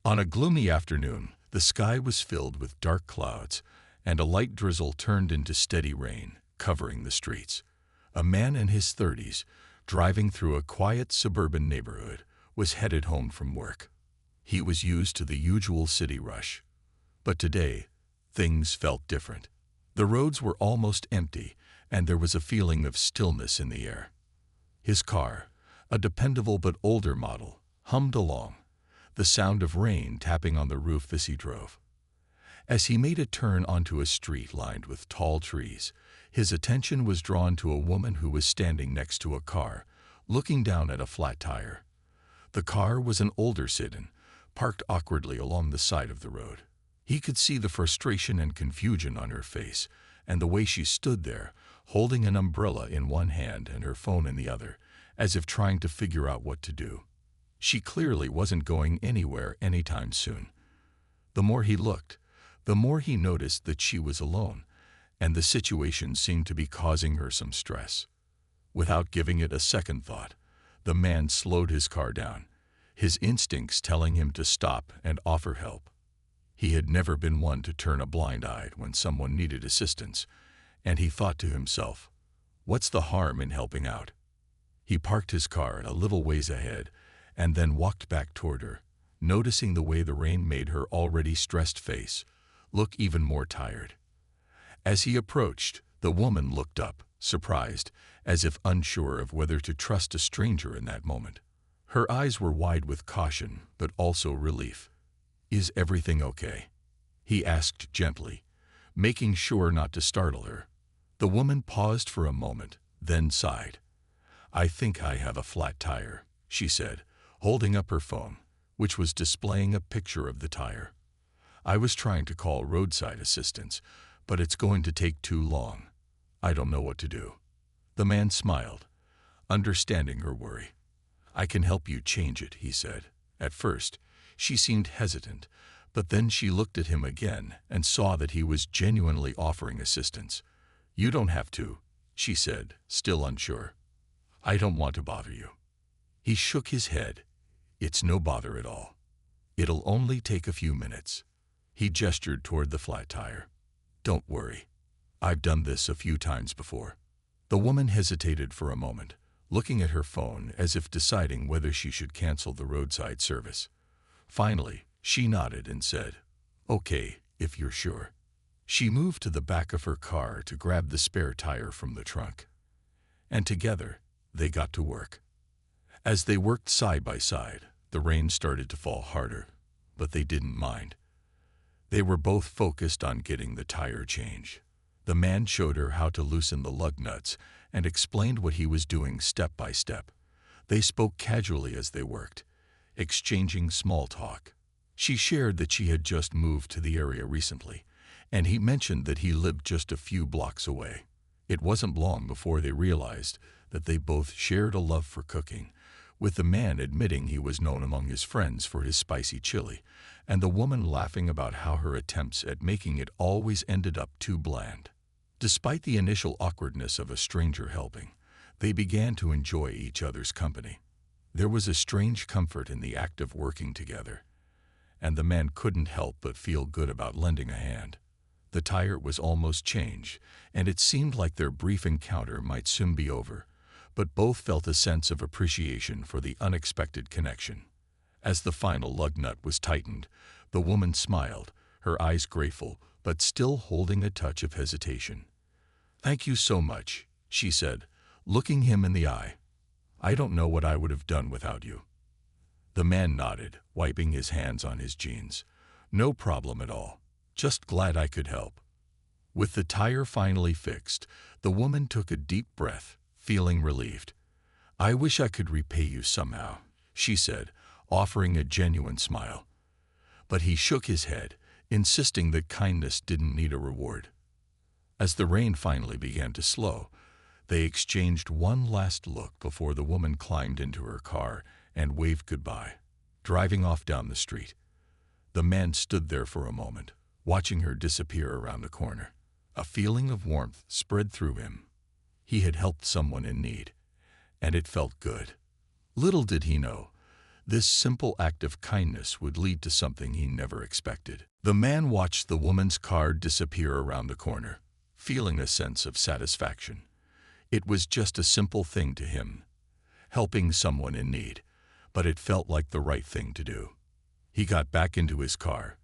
On a gloomy afternoon, the sky was filled with dark clouds, and a light drizzle turned into steady rain, covering the streets. A man in his 30s, driving through a quiet suburban neighborhood, was headed home from work. He was used to the usual city rush. But today, things felt different. The roads were almost empty, and there was a feeling of stillness in the air. His car, a dependable but older model, hummed along, the sound of rain tapping on the roof as he drove. As he made a turn onto a street lined with tall trees, his attention was drawn to a woman who was standing next to a car, looking down at a flat tire. The car was an older sedan, parked awkwardly along the side of the road. He could see the frustration and confusion on her face, and the way she stood there, holding an umbrella in one hand and her phone in the other, as if trying to figure out what to do. She clearly wasn't going anywhere anytime soon. The more he looked, the more he noticed that she was alone, and the situation seemed to be causing her some stress. Without giving it a second thought, the man slowed his car down, his instincts telling him to stop and offer help. He had never been one to turn a blind eye when someone needed assistance, and he thought to himself, "What's the harm in helping out?" He parked his car a little ways ahead and then walked back toward her, noticing the way the rain made her already stressed face look even more tired. As he approached, the woman looked up, surprised, as if unsure of whether to trust a stranger in that moment. Her eyes were wide with caution, but also relief. "Is everything okay?" he asked gently, making sure not to startle her. The woman paused for a moment, then sighed. "I think I have a flat tire," she said, holding up her phone, which was displaying a picture of the tire. "I was trying to call roadside assistance, but it's going to take too long. I don't know what to do." The man smiled, understanding her worry. "I can help you change it," he said. At first, she seemed hesitant, but then she looked at him again and saw that he was genuinely offering assistance. "You don't have to," she said, still unsure. "I don't want to bother you." He shook his head. "It's no bother at all. It'll only take a few minutes." He gestured toward the flat tire. "Don't worry. I've done this a few times before." The woman hesitated for a moment, looking at her phone as if deciding whether she should cancel the roadside service. Finally, she nodded and said, "Okay, if you're sure." She moved to the back of her car to grab the spare tire from the trunk. And together, they got to work. As they worked side by side, the rain started to fall harder, but they didn't mind. They were both focused on getting the tire changed. The man showed her how to loosen the lug nuts and explained what he was doing step by step. They spoke casually as they worked, exchanging small talk. She shared that she had just moved to the area recently, and he mentioned that he lived just a few blocks away. It wasn't long before they realized that they both shared a love for cooking, with the man admitting he was known among his friends for his spicy chili, and the woman laughing about how her attempts at making it always ended up too bland. Despite the initial awkwardness of a stranger helping, they began to enjoy each other's company. There was a strange comfort in the act of working together, and the man couldn't help but feel good about lending a hand. The tire was almost changed, and it seemed like their brief encounter might soon be over, but both felt a sense of appreciation for the unexpected connection. As the final lug nut was tightened, the woman smiled, her eyes grateful, but still holding a touch of hesitation. "Thank you so much," she said, looking him in the eye. "I don't know what I would have done without you." The man nodded, wiping his hands on his jeans. "No problem at all. Just glad I could help." With the tire finally fixed, the woman took a deep breath, feeling relieved. "I wish I could repay you somehow," she said, offering a genuine smile. But he shook his head, insisting that kindness didn't need a reward. As the rain finally began to slow, they exchanged one last look before the woman climbed into her car and waved goodbye, driving off down the street. The man stood there for a moment, watching her disappear around the corner. A feeling of warmth spread through him. He had helped someone in need, and it felt good. Little did he know This simple act of kindness would lead to something he never expected. The man watched the woman's car disappear around the corner, feeling a sense of satisfaction. It was just a simple thing to him, helping someone in need, but it felt like the right thing to do. He got back into his car,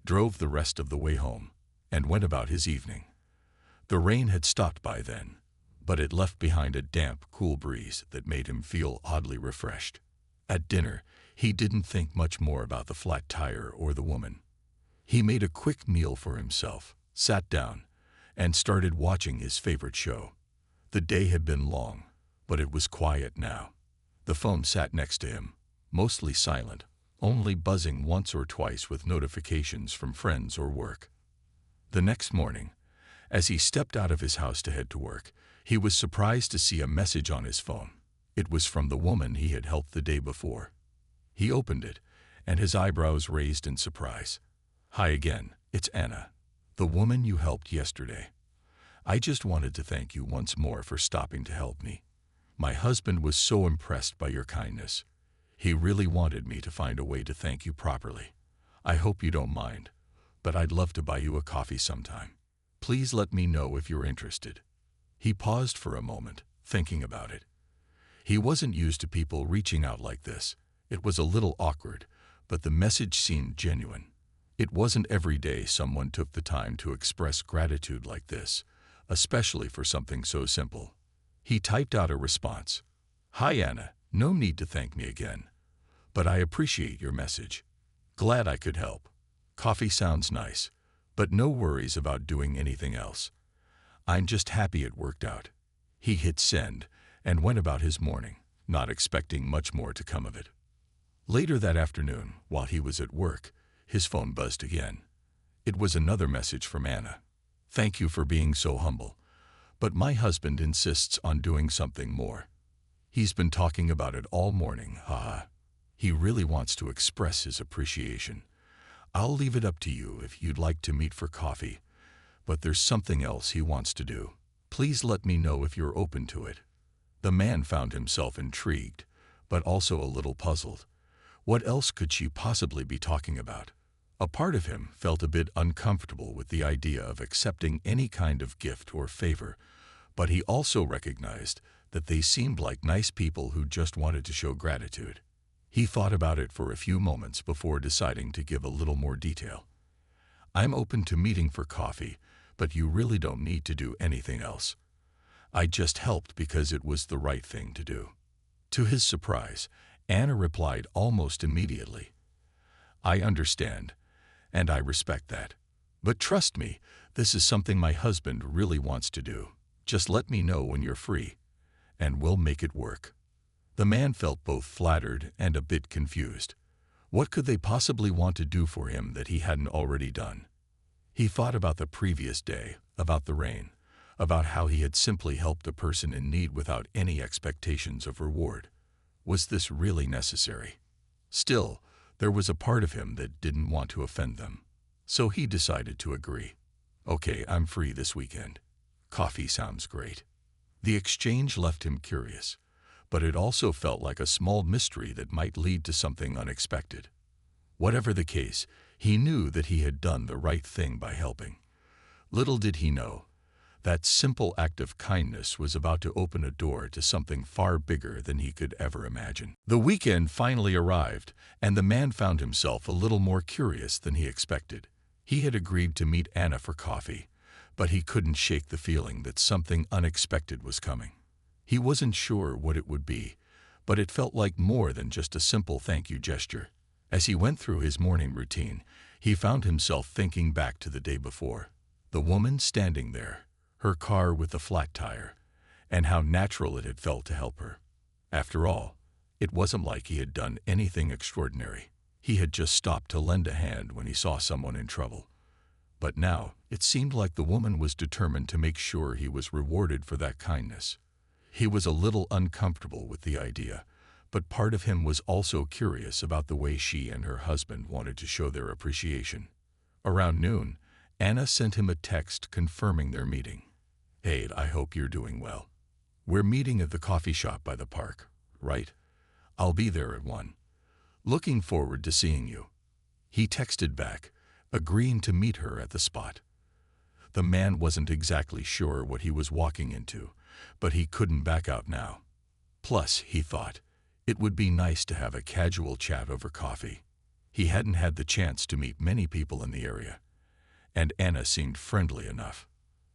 drove the rest of the way home, and went about his evening. The rain had stopped by then, but it left behind a damp, cool breeze that made him feel oddly refreshed. At dinner, he didn't think much more about the flat tire or the woman. He made a quick meal for himself, sat down, and started watching his favorite show. The day had been long, but it was quiet now. The phone sat next to him, mostly silent, only buzzing once or twice with notifications from friends or work. The next morning, as he stepped out of his house to head to work, he was surprised to see a message on his phone. It was from the woman he had helped the day before. He opened it, and his eyebrows raised in surprise. "Hi again, it's Anna, the woman you helped yesterday. I just wanted to thank you once more for stopping to help me. My husband was so impressed by your kindness. He really wanted me to find a way to thank you properly. I hope you don't mind, but I'd love to buy you a coffee sometime. Please let me know if you're interested." He paused for a moment, thinking about it. He wasn't used to people reaching out like this. It was a little awkward, but the message seemed genuine. It wasn't every day someone took the time to express gratitude like this, especially for something so simple. He typed out a response. "Hi Anna, no need to thank me again, but I appreciate your message. Glad I could help. Coffee sounds nice, but no worries about doing anything else. I'm just happy it worked out." He hit send and went about his morning, not expecting much more to come of it. Later that afternoon, while he was at work, his phone buzzed again. It was another message from Anna. "Thank you for being so humble, but my husband insists on doing something more. He's been talking about it all morning, haha. He really wants to express his appreciation. I'll leave it up to you if you'd like to meet for coffee, but there's something else he wants to do. Please let me know if you're open to it." The man found himself intrigued, but also a little puzzled. What else could she possibly be talking about? A part of him felt a bit uncomfortable with the idea of accepting any kind of gift or favor, but he also recognized that they seemed like nice people who just wanted to show gratitude. He thought about it for a few moments before deciding to give a little more detail. "I'm open to meeting for coffee, but you really don't need to do anything else. I just helped because it was the right thing to do." To his surprise, Anna replied almost immediately. "I understand, and I respect that. But trust me, this is something my husband really wants to do. Just let me know when you're free, and we'll make it work." The man felt both flattered and a bit confused. What could they possibly want to do for him that he hadn't already done? He thought about the previous day, about the rain, about how he had simply helped a person in need without any expectations of reward. Was this really necessary? Still, there was a part of him that didn't want to offend them. So he decided to agree. "Okay, I'm free this weekend. Coffee sounds great." The exchange left him curious, but it also felt like a small mystery that might lead to something unexpected. Whatever the case, he knew that he had done the right thing by helping. Little did he know, that simple act of kindness was about to open a door to something far bigger than he could ever imagine. The weekend finally arrived, and the man found himself a little more curious than he expected. He had agreed to meet Anna for coffee, but he couldn't shake the feeling that something unexpected was coming. He wasn't sure what it would be, but it felt like more than just a simple thank you gesture. As he went through his morning routine, he found himself thinking back to the day before. The woman standing there, her car with the flat tire, and how natural it had felt to help her. After all, it wasn't like he had done anything extraordinary. He had just stopped to lend a hand when he saw someone in trouble. But now, it seemed like the woman was determined to make sure he was rewarded for that kindness. He was a little uncomfortable with the idea, but part of him was also curious about the way she and her husband wanted to show their appreciation. Around noon, Anna sent him a text confirming their meeting. "Hey, I hope you're doing well. We're meeting at the coffee shop by the park, right? I'll be there at 1. Looking forward to seeing you. He texted back, agreeing to meet her at the spot. The man wasn't exactly sure what he was walking into, but he couldn't back out now. Plus, he thought, it would be nice to have a casual chat over coffee. He hadn't had the chance to meet many people in the area, and Anna seemed friendly enough.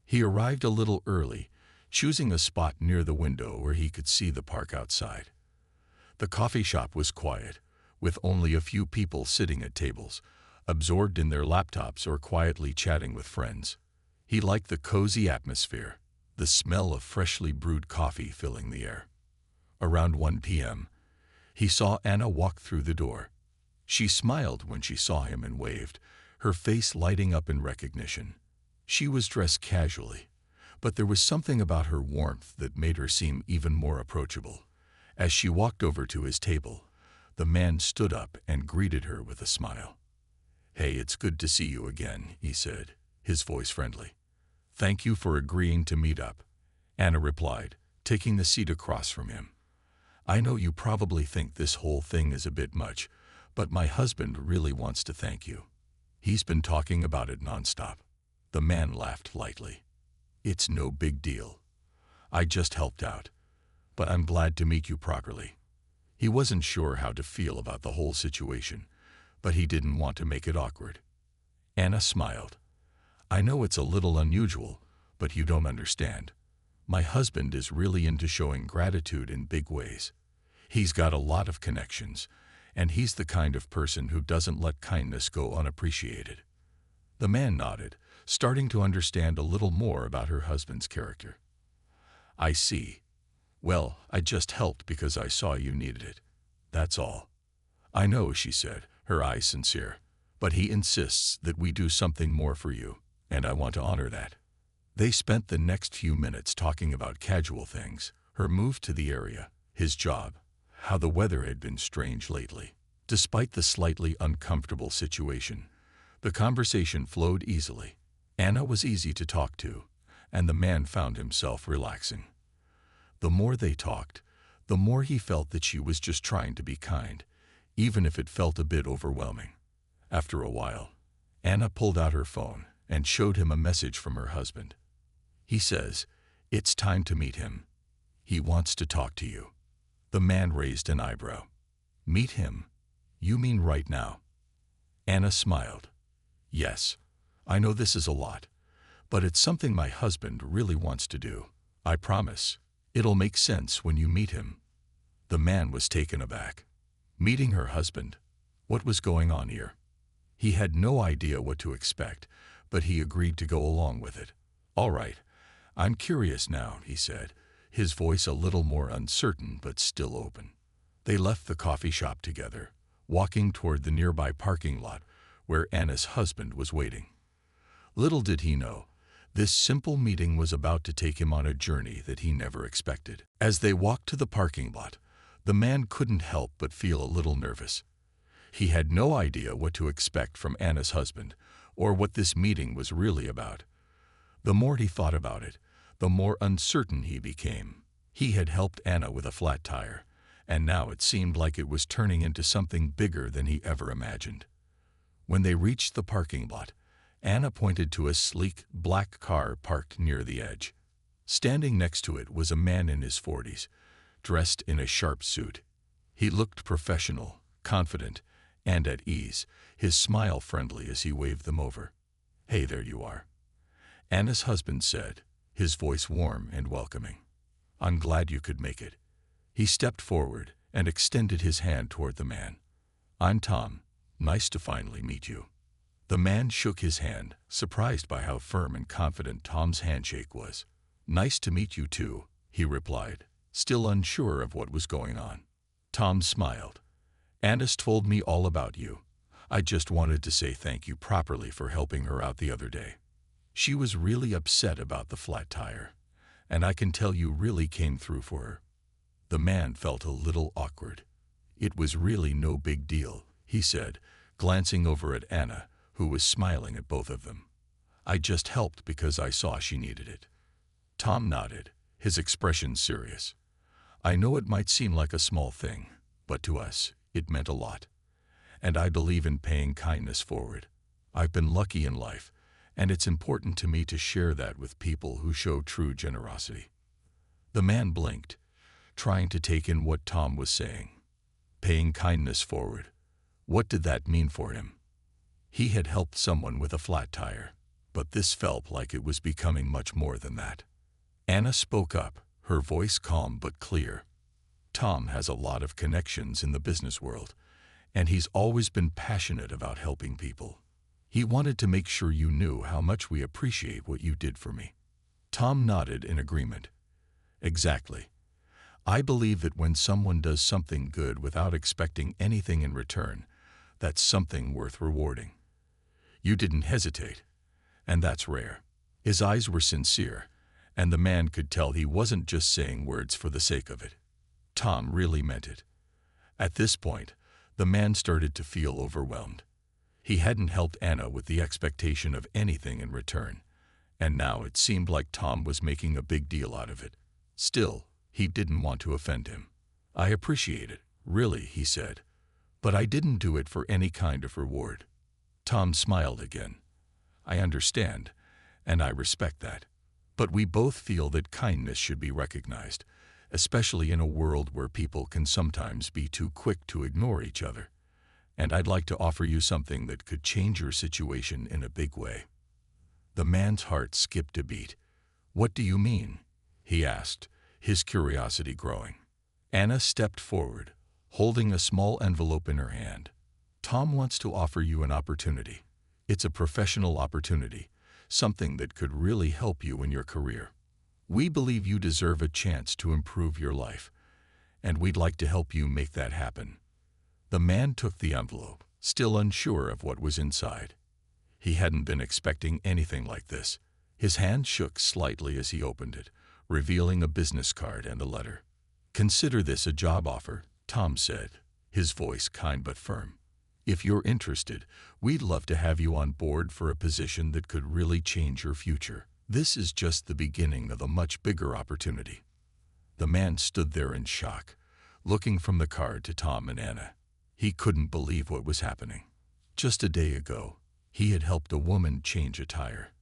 He arrived a little early, choosing a spot near the window where he could see the park outside. The coffee shop was quiet, with only a few people sitting at tables, absorbed in their laptops or quietly chatting with friends. He liked the cozy atmosphere, the smell of freshly brewed coffee filling the air. Around 1 p.m., he saw Anna walk through the door. She smiled when she saw him and waved, her face lighting up in recognition. She was dressed casually, but there was something about her warmth that made her seem even more approachable. As she walked over to his table, the man stood up and greeted her with a smile. "Hey, it's good to see you again," he said, his voice friendly. "Thank you for agreeing to meet up," Anna replied, taking the seat across from him. "I know you probably think this whole thing is a bit much, but my husband really wants to thank you. He's been talking about it nonstop." The man laughed lightly. "It's no big deal. I just helped out, but I'm glad to meet you properly." He wasn't sure how to feel about the whole situation, but he didn't want to make it awkward. Anna smiled. "I know it's a little unusual, but you don't understand. My husband is really into showing gratitude in big ways. He's got a lot of connections, and he's the kind of person who doesn't let kindness go unappreciated." The man nodded, starting to understand a little more about her husband's character. "I see. Well, I just helped because I saw you needed it. That's all." "I know," she said, her eyes sincere, "but he insists that we do something more for you, and I want to honor that." They spent the next few minutes talking about casual things, her move to the area, his job, how the weather had been strange lately. Despite the slightly uncomfortable situation, the conversation flowed easily. Anna was easy to talk to, and the man found himself relaxing. The more they talked, the more he felt that she was just trying to be kind, even if it felt a bit overwhelming. After a while, Anna pulled out her phone and showed him a message from her husband. He says, "It's time to meet him. He wants to talk to you." The man raised an eyebrow. "Meet him? You mean right now?" Anna smiled. "Yes, I know this is a lot, but it's something my husband really wants to do. I promise. It'll make sense when you meet him." The man was taken aback. Meeting her husband? What was going on here? He had no idea what to expect, but he agreed to go along with it. "All right, I'm curious now," he said, his voice a little more uncertain but still open. They left the coffee shop together, walking toward the nearby parking lot where Anna's husband was waiting. Little did he know, this simple meeting was about to take him on a journey that he never expected. As they walked to the parking lot, the man couldn't help but feel a little nervous. He had no idea what to expect from Anna's husband, or what this meeting was really about. The more he thought about it, the more uncertain he became. He had helped Anna with a flat tire, and now it seemed like it was turning into something bigger than he ever imagined. When they reached the parking lot, Anna pointed to a sleek, black car parked near the edge. Standing next to it was a man in his 40s, dressed in a sharp suit. He looked professional, confident, and at ease, his smile friendly as he waved them over. "Hey, there you are," Anna's husband said, his voice warm and welcoming. "I'm glad you could make it." He stepped forward and extended his hand toward the man. "I'm Tom. Nice to finally meet you." The man shook his hand, surprised by how firm and confident Tom's handshake was. "Nice to meet you too," he replied, still unsure of what was going on. Tom smiled. "Anna's told me all about you. I just wanted to say thank you properly for helping her out the other day. She was really upset about the flat tire, and I can tell you really came through for her." The man felt a little awkward. "It was really no big deal," he said, glancing over at Anna, who was smiling at both of them. "I just helped because I saw she needed it." Tom nodded, his expression serious. "I know it might seem like a small thing, but to us, it meant a lot." and I believe in paying kindness forward. I've been lucky in life, and it's important to me to share that with people who show true generosity." The man blinked, trying to take in what Tom was saying. Paying kindness forward. What did that mean for him? He had helped someone with a flat tire, but this felt like it was becoming much more than that. Anna spoke up, her voice calm but clear. "Tom has a lot of connections in the business world, and he's always been passionate about helping people. He wanted to make sure you knew how much we appreciate what you did for me." Tom nodded in agreement. "Exactly. I believe that when someone does something good without expecting anything in return, that's something worth rewarding. You didn't hesitate, and that's rare." His eyes were sincere, and the man could tell he wasn't just saying words for the sake of it. Tom really meant it. At this point, the man started to feel overwhelmed. He hadn't helped Anna with the expectation of anything in return, and now it seemed like Tom was making a big deal out of it. Still, he didn't want to offend him. "I appreciate it, really," he said, "but I didn't do it for any kind of reward." Tom smiled again. "I understand, and I respect that. But we both feel that kindness should be recognized, especially in a world where people can sometimes be too quick to ignore each other. And I'd like to offer you something that could change your situation in a big way." The man's heart skipped a beat. "What do you mean?" he asked, his curiosity growing. Anna stepped forward, holding a small envelope in her hand. "Tom wants to offer you an opportunity. It's a professional opportunity, something that could really help you in your career. We believe you deserve a chance to improve your life, and we'd like to help you make that happen." The man took the envelope, still unsure of what was inside. He hadn't been expecting anything like this. His hand shook slightly as he opened it, revealing a business card and a letter. "Consider this a job offer," Tom said, his voice kind but firm. "If you're interested, we'd love to have you on board for a position that could really change your future. This is just the beginning of a much bigger opportunity." The man stood there in shock, looking from the card to Tom and Anna. He couldn't believe what was happening. Just a day ago, he had helped a woman change a tire,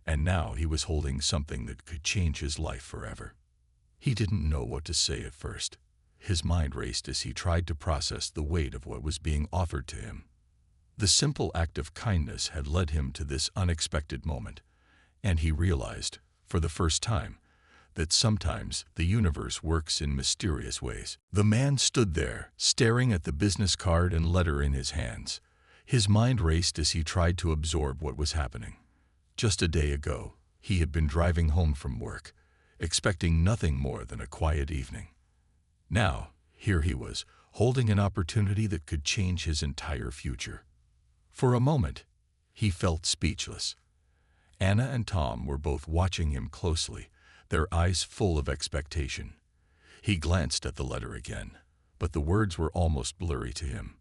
and now he was holding something that could change his life forever. He didn't know what to say at first. His mind raced as he tried to process the weight of what was being offered to him. The simple act of kindness had led him to this unexpected moment, and he realized, for the first time, that sometimes the universe works in mysterious ways. The man stood there, staring at the business card and letter in his hands. His mind raced as he tried to absorb what was happening. Just a day ago, he had been driving home from work, expecting nothing more than a quiet evening. Now, here he was, holding an opportunity that could change his entire future. For a moment, he felt speechless. Anna and Tom were both watching him closely, their eyes full of expectation. He glanced at the letter again, but the words were almost blurry to him.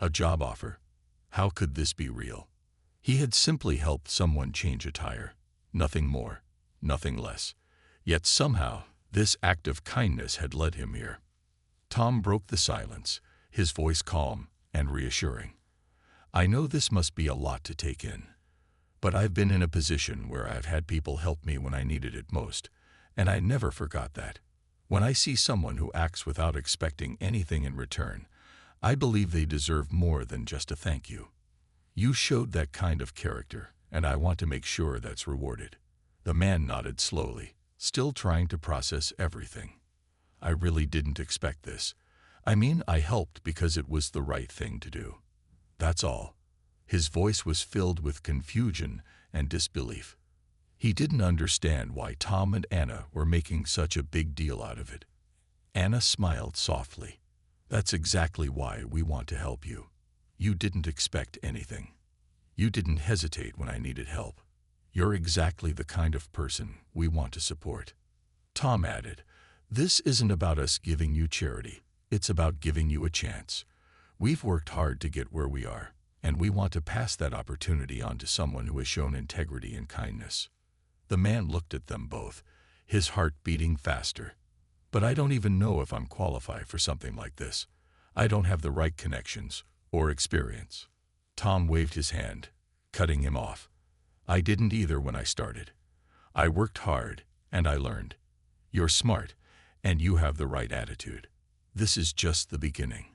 A job offer? How could this be real? He had simply helped someone change a tire. Nothing more, nothing less. Yet somehow, this act of kindness had led him here. Tom broke the silence, his voice calm and reassuring. "I know this must be a lot to take in, but I've been in a position where I've had people help me when I needed it most, and I never forgot that. When I see someone who acts without expecting anything in return, I believe they deserve more than just a thank you. You showed that kind of character, and I want to make sure that's rewarded." The man nodded slowly, still trying to process everything. "I really didn't expect this. I mean, I helped because it was the right thing to do. That's all." His voice was filled with confusion and disbelief. He didn't understand why Tom and Anna were making such a big deal out of it. Anna smiled softly. "That's exactly why we want to help you. You didn't expect anything. You didn't hesitate when I needed help. You're exactly the kind of person we want to support." Tom added, "This isn't about us giving you charity. It's about giving you a chance. We've worked hard to get where we are, and we want to pass that opportunity on to someone who has shown integrity and kindness." The man looked at them both, his heart beating faster. "But I don't even know if I'm qualified for something like this. I don't have the right connections or experience. Tom waved his hand, cutting him off. I didn't either when I started. I worked hard, and I learned. You're smart, and you have the right attitude. This is just the beginning.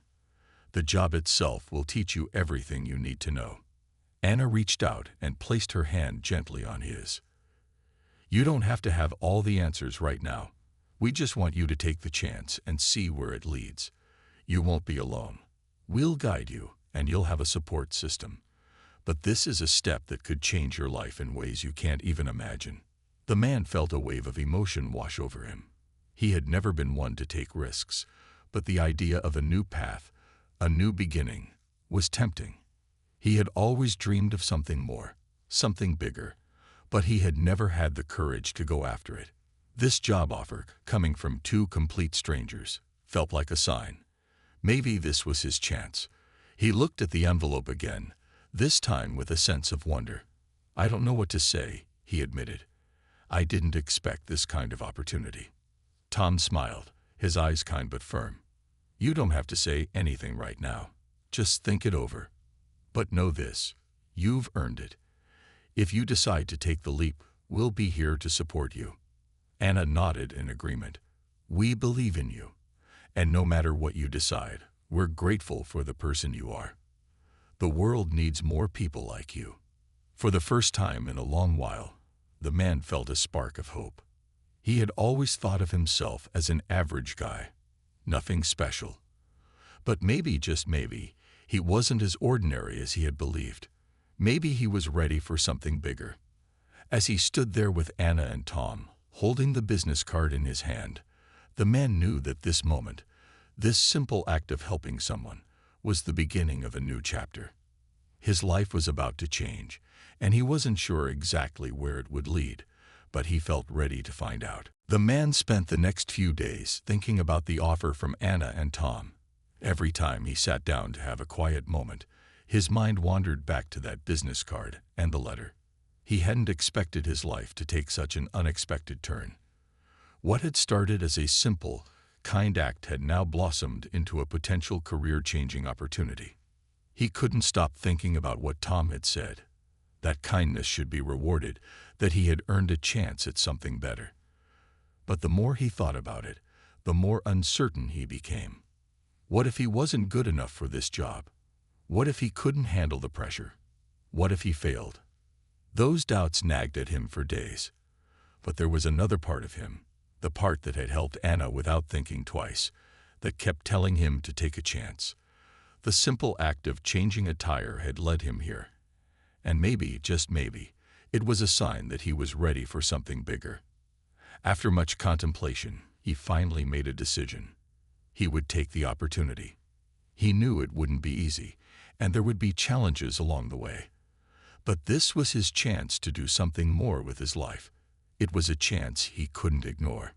The job itself will teach you everything you need to know. Anna reached out and placed her hand gently on his. You don't have to have all the answers right now. We just want you to take the chance and see where it leads. You won't be alone. We'll guide you, and you'll have a support system. But this is a step that could change your life in ways you can't even imagine. The man felt a wave of emotion wash over him. He had never been one to take risks, but the idea of a new path, a new beginning, was tempting. He had always dreamed of something more, something bigger, but he had never had the courage to go after it. This job offer, coming from two complete strangers, felt like a sign. Maybe this was his chance. He looked at the envelope again, this time with a sense of wonder. I don't know what to say, he admitted. I didn't expect this kind of opportunity. Tom smiled, his eyes kind but firm. You don't have to say anything right now. Just think it over. But know this, you've earned it. If you decide to take the leap, we'll be here to support you. Anna nodded in agreement. We believe in you. And no matter what you decide, we're grateful for the person you are. The world needs more people like you. For the first time in a long while, the man felt a spark of hope. He had always thought of himself as an average guy, nothing special. But maybe, just maybe, he wasn't as ordinary as he had believed. Maybe he was ready for something bigger. As he stood there with Anna and Tom, holding the business card in his hand, the man knew that this moment, this simple act of helping someone, was the beginning of a new chapter. His life was about to change, and he wasn't sure exactly where it would lead, but he felt ready to find out. The man spent the next few days thinking about the offer from Anna and Tom. Every time he sat down to have a quiet moment, his mind wandered back to that business card and the letter. He hadn't expected his life to take such an unexpected turn. What had started as a simple, kind act had now blossomed into a potential career-changing opportunity. He couldn't stop thinking about what Tom had said. That kindness should be rewarded, that he had earned a chance at something better. But the more he thought about it, the more uncertain he became. What if he wasn't good enough for this job? What if he couldn't handle the pressure? What if he failed? Those doubts nagged at him for days. But there was another part of him, the part that had helped Anna without thinking twice, that kept telling him to take a chance. The simple act of changing a tire had led him here. And maybe, just maybe, it was a sign that he was ready for something bigger. After much contemplation, he finally made a decision. He would take the opportunity. He knew it wouldn't be easy, and there would be challenges along the way. But this was his chance to do something more with his life. It was a chance he couldn't ignore.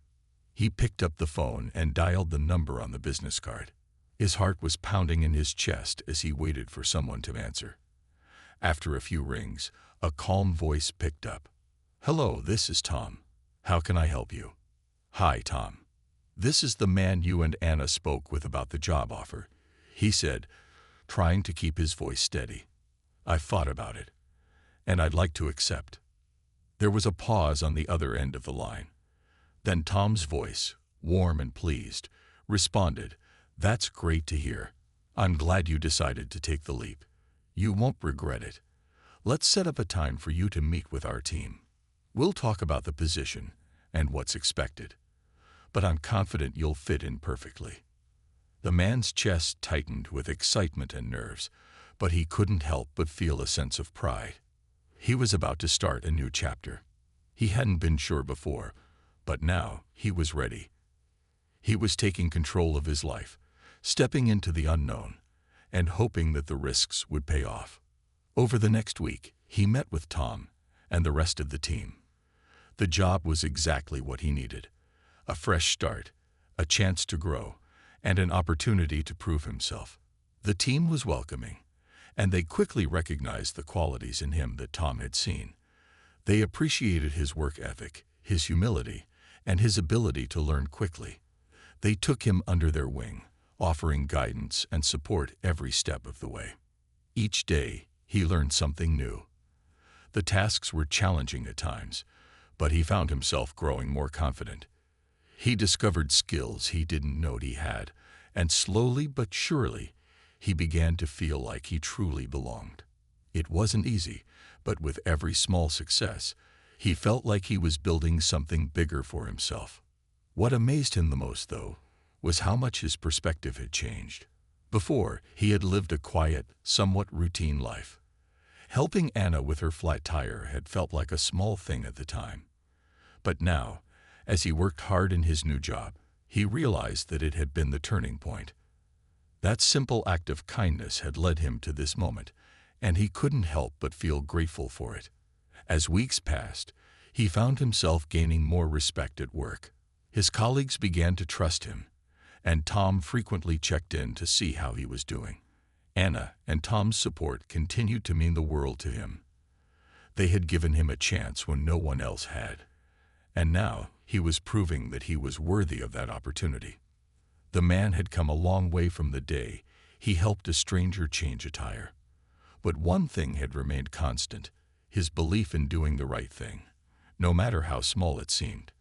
He picked up the phone and dialed the number on the business card. His heart was pounding in his chest as he waited for someone to answer. After a few rings, a calm voice picked up. Hello, this is Tom. How can I help you? Hi, Tom. This is the man you and Anna spoke with about the job offer, he said, trying to keep his voice steady. I've thought about it, and I'd like to accept. There was a pause on the other end of the line. Then Tom's voice, warm and pleased, responded, That's great to hear. I'm glad you decided to take the leap. You won't regret it. Let's set up a time for you to meet with our team. We'll talk about the position and what's expected. But I'm confident you'll fit in perfectly. The man's chest tightened with excitement and nerves, but he couldn't help but feel a sense of pride. He was about to start a new chapter. He hadn't been sure before, but now he was ready. He was taking control of his life, stepping into the unknown, and hoping that the risks would pay off. Over the next week, he met with Tom and the rest of the team. The job was exactly what he needed. A fresh start, a chance to grow, and an opportunity to prove himself. The team was welcoming, and they quickly recognized the qualities in him that Tom had seen. They appreciated his work ethic, his humility, and his ability to learn quickly. They took him under their wing, offering guidance and support every step of the way. Each day, he learned something new. The tasks were challenging at times, but he found himself growing more confident. He discovered skills he didn't know he had, and slowly but surely, he began to feel like he truly belonged. It wasn't easy, but with every small success, he felt like he was building something bigger for himself. What amazed him the most, though, was how much his perspective had changed. Before, he had lived a quiet, somewhat routine life. Helping Anna with her flat tire had felt like a small thing at the time. But now, as he worked hard in his new job, he realized that it had been the turning point. That simple act of kindness had led him to this moment, and he couldn't help but feel grateful for it. As weeks passed, he found himself gaining more respect at work. His colleagues began to trust him, and Tom frequently checked in to see how he was doing. Anna and Tom's support continued to mean the world to him. They had given him a chance when no one else had, and now he was proving that he was worthy of that opportunity. The man had come a long way from the day he helped a stranger change a tire. But one thing had remained constant: his belief in doing the right thing, no matter how small it seemed.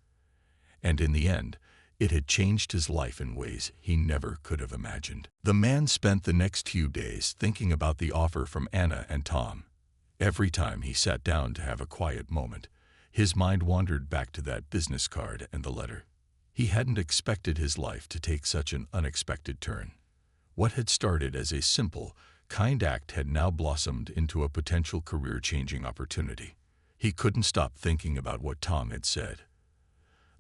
And in the end, it had changed his life in ways he never could have imagined. The man spent the next few days thinking about the offer from Anna and Tom. Every time he sat down to have a quiet moment, his mind wandered back to that business card and the letter. He hadn't expected his life to take such an unexpected turn. What had started as a simple, kind act had now blossomed into a potential career-changing opportunity. He couldn't stop thinking about what Tom had said.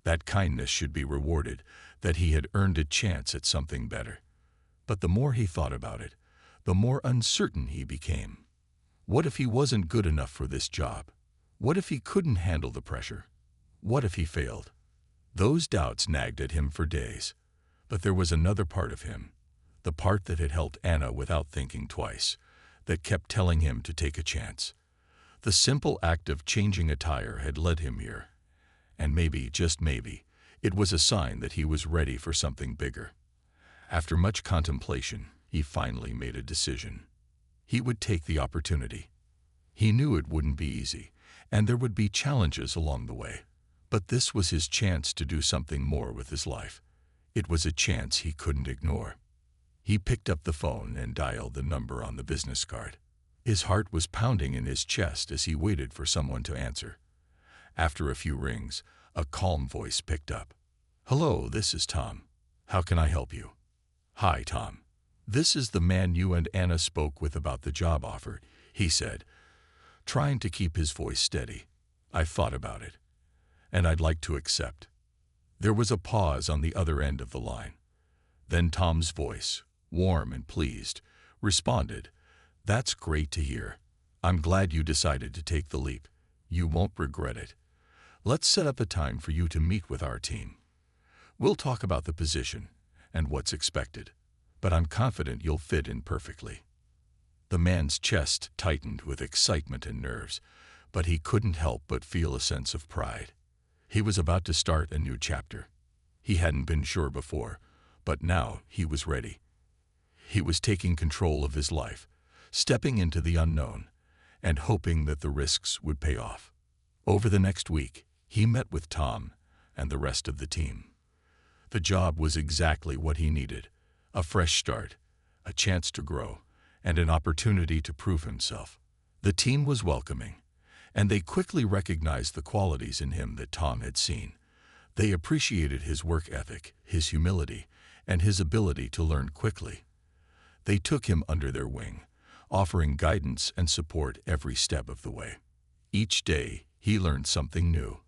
That kindness should be rewarded, that he had earned a chance at something better. But the more he thought about it, the more uncertain he became. What if he wasn't good enough for this job? What if he couldn't handle the pressure? What if he failed? Those doubts nagged at him for days. But there was another part of him, the part that had helped Anna without thinking twice, that kept telling him to take a chance. The simple act of changing a tire had led him here. And maybe, just maybe, it was a sign that he was ready for something bigger. After much contemplation, he finally made a decision. He would take the opportunity. He knew it wouldn't be easy, and there would be challenges along the way. But this was his chance to do something more with his life. It was a chance he couldn't ignore. He picked up the phone and dialed the number on the business card. His heart was pounding in his chest as he waited for someone to answer. After a few rings, a calm voice picked up. "Hello, this is Tom. How can I help you?" "Hi, Tom. This is the man you and Anna spoke with about the job offer," he said, trying to keep his voice steady. "I've thought about it, and I'd like to accept." There was a pause on the other end of the line. Then Tom's voice, warm and pleased, responded, "That's great to hear. I'm glad you decided to take the leap. You won't regret it. Let's set up a time for you to meet with our team. We'll talk about the position and what's expected, but I'm confident you'll fit in perfectly." The man's chest tightened with excitement and nerves, but he couldn't help but feel a sense of pride. He was about to start a new chapter. He hadn't been sure before, but now he was ready. He was taking control of his life, stepping into the unknown, and hoping that the risks would pay off. Over the next week, he met with Tom and the rest of the team. The job was exactly what he needed: a fresh start, a chance to grow, and an opportunity to prove himself. The team was welcoming, and they quickly recognized the qualities in him that Tom had seen. They appreciated his work ethic, his humility, and his ability to learn quickly. They took him under their wing, offering guidance and support every step of the way. Each day, he learned something new.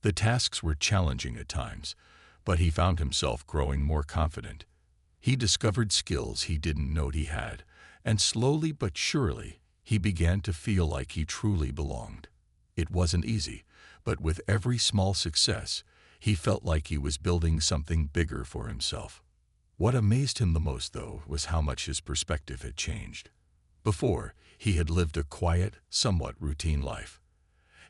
The tasks were challenging at times, but he found himself growing more confident. He discovered skills he didn't know he had, and slowly but surely, he began to feel like he truly belonged. It wasn't easy, but with every small success, he felt like he was building something bigger for himself. What amazed him the most, though, was how much his perspective had changed. Before, he had lived a quiet, somewhat routine life.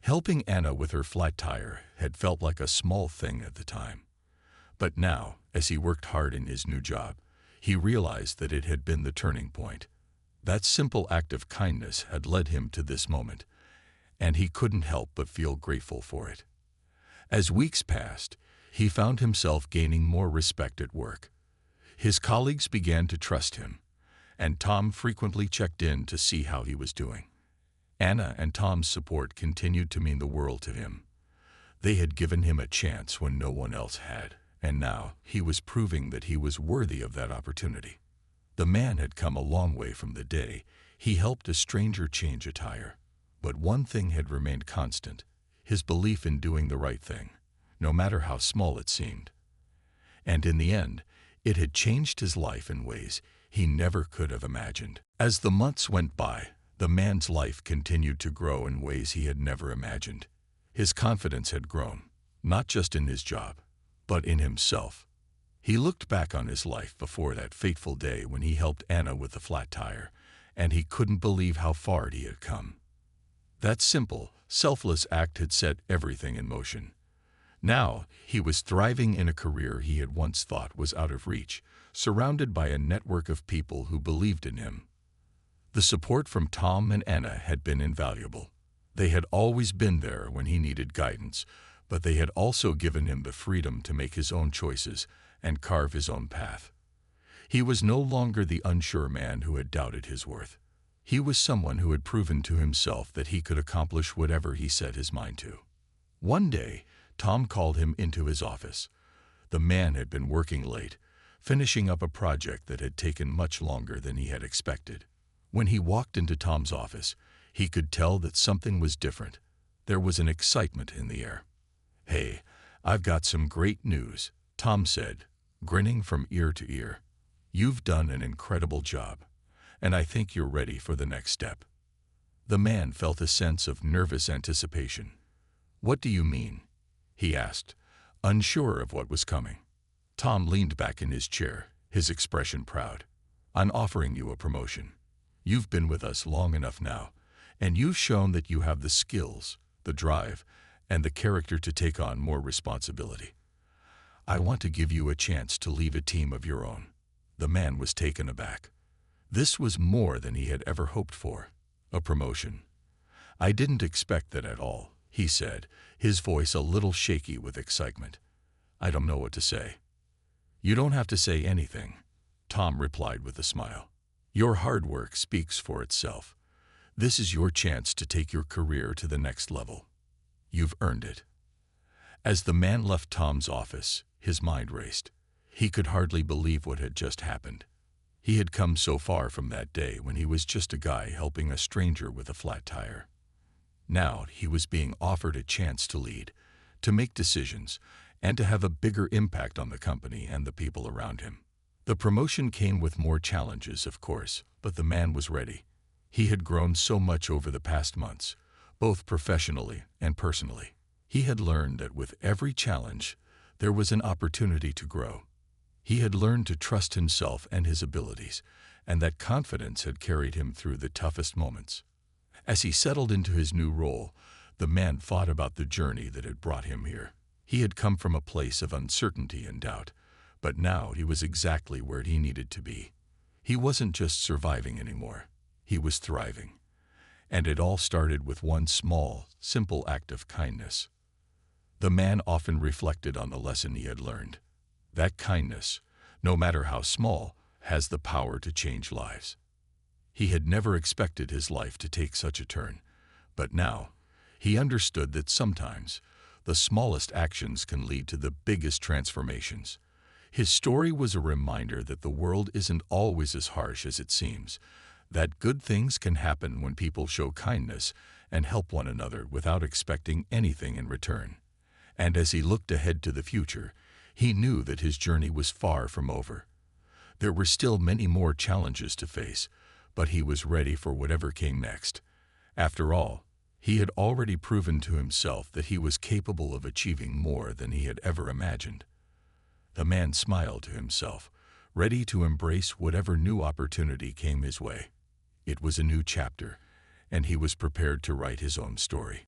Helping Anna with her flat tire had felt like a small thing at the time. But now, as he worked hard in his new job, He realized that it had been the turning point. That simple act of kindness had led him to this moment, and he couldn't help but feel grateful for it. As weeks passed, he found himself gaining more respect at work. His colleagues began to trust him, and Tom frequently checked in to see how he was doing. Anna and Tom's support continued to mean the world to him. They had given him a chance when no one else had, and now he was proving that he was worthy of that opportunity. The man had come a long way from the day he helped a stranger change a tire. But one thing had remained constant: his belief in doing the right thing, no matter how small it seemed. And in the end, it had changed his life in ways he never could have imagined. As the months went by, the man's life continued to grow in ways he had never imagined. His confidence had grown, not just in his job, but in himself. He looked back on his life before that fateful day when he helped Anna with the flat tire, and he couldn't believe how far he had come. That simple, selfless act had set everything in motion. Now, he was thriving in a career he had once thought was out of reach, surrounded by a network of people who believed in him. The support from Tom and Anna had been invaluable. They had always been there when he needed guidance, but they had also given him the freedom to make his own choices and carve his own path. He was no longer the unsure man who had doubted his worth. He was someone who had proven to himself that he could accomplish whatever he set his mind to. One day, Tom called him into his office. The man had been working late, finishing up a project that had taken much longer than he had expected. When he walked into Tom's office, he could tell that something was different. There was an excitement in the air. "Hey, I've got some great news," Tom said, grinning from ear to ear. "You've done an incredible job, and I think you're ready for the next step." The man felt a sense of nervous anticipation. "What do you mean?" he asked, unsure of what was coming. Tom leaned back in his chair, his expression proud. "I'm offering you a promotion. You've been with us long enough now, and you've shown that you have the skills, the drive, and the character to take on more responsibility. I want to give you a chance to lead a team of your own." The man was taken aback. This was more than he had ever hoped for. A promotion. "I didn't expect that at all," he said, his voice a little shaky with excitement. "I don't know what to say." "You don't have to say anything," Tom replied with a smile. "Your hard work speaks for itself. This is your chance to take your career to the next level. You've earned it." As the man left Tom's office, his mind raced. He could hardly believe what had just happened. He had come so far from that day when he was just a guy helping a stranger with a flat tire. Now he was being offered a chance to lead, to make decisions, and to have a bigger impact on the company and the people around him. The promotion came with more challenges, of course, but the man was ready. He had grown so much over the past months, both professionally and personally. He had learned that with every challenge, there was an opportunity to grow. He had learned to trust himself and his abilities, and that confidence had carried him through the toughest moments. As he settled into his new role, the man thought about the journey that had brought him here. He had come from a place of uncertainty and doubt, but now he was exactly where he needed to be. He wasn't just surviving anymore. He was thriving. And it all started with one small, simple act of kindness. The man often reflected on the lesson he had learned. That kindness, no matter how small, has the power to change lives. He had never expected his life to take such a turn, but now he understood that sometimes the smallest actions can lead to the biggest transformations. His story was a reminder that the world isn't always as harsh as it seems, that good things can happen when people show kindness and help one another without expecting anything in return. And as he looked ahead to the future, he knew that his journey was far from over. There were still many more challenges to face, but he was ready for whatever came next. After all, he had already proven to himself that he was capable of achieving more than he had ever imagined. The man smiled to himself, ready to embrace whatever new opportunity came his way. It was a new chapter, and he was prepared to write his own story.